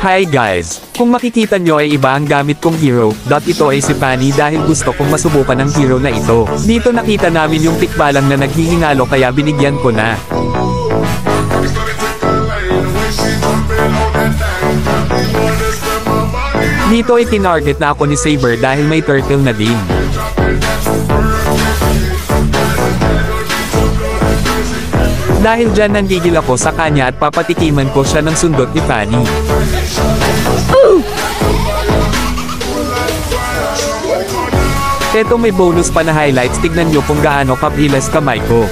Hi guys! Kung makikita nyo ay iba ang gamit kong hero, ito ay si Fanny dahil gusto kong masubukan ang hero na ito. Dito nakita namin yung tikbalang na naghihingalo kaya binigyan ko na. Dito ay tinarget na ako ni Saber dahil may turtle na din. Dahil dyan nanggigil ako sa kanya at papatikiman ko siya ng sundot ni Fanny. Eto may bonus pa na highlights, tignan nyo kung gaano kabilas kamay ko.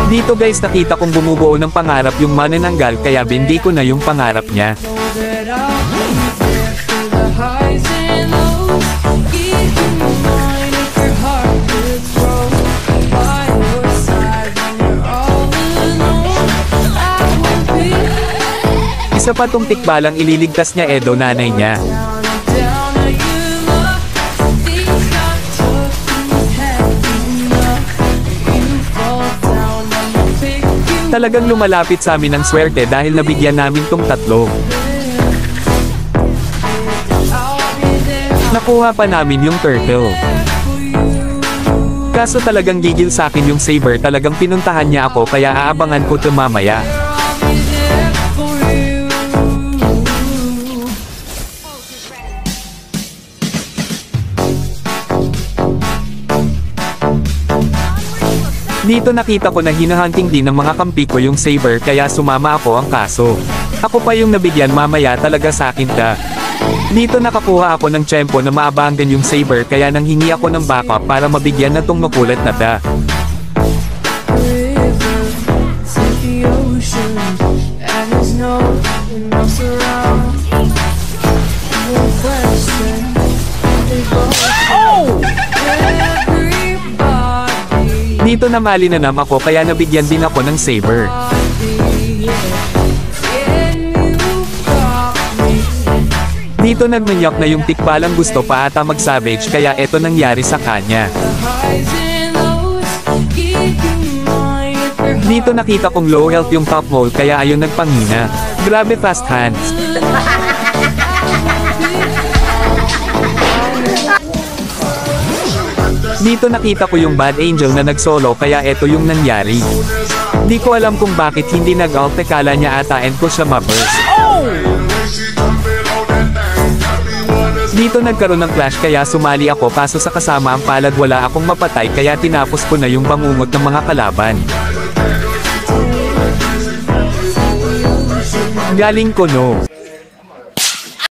Dito guys nakita kong bumubuo ng pangarap yung manananggal kaya bindi ko na yung pangarap niya. Isa pa tong tikbalang ililigtas niya Edo nanay niya. Talagang lumalapit sa amin ang swerte dahil nabigyan namin tong tatlo. Nakuha pa namin yung turtle. Kaso talagang gigil sa akin yung Saber, talagang pinuntahan niya ako kaya aabangan ko ito mamaya. Dito nakita ko na hinahunting din ng mga kampi ko yung Saber kaya sumama ako ang kaso. Ako pa yung nabigyan mamaya talaga sa akin ka. Dito nakakuha ako ng tiyempo na maabangan yung Saber kaya nanghingi ako ng backup para mabigyan na tong makulat na da. Dito namali na naman ako kaya nabigyan din ako ng Saber. Dito nagmanyak na yung tikbalang gusto pa ata mag-savage kaya eto nangyari sa kanya. Dito nakita kong low health yung top mole kaya ayun nagpanghina. Grabe fast hands. Dito nakita ko yung bad angel na nag-solo kaya eto yung nangyari. Di ko alam kung bakit hindi nag-ult, kala niya atain ko siya ma-burst. Dito nagkaroon ng clash kaya sumali ako kaso sa kasama ang palad wala akong mapatay kaya tinapos ko na yung bangungot ng mga kalaban. Galing ko no.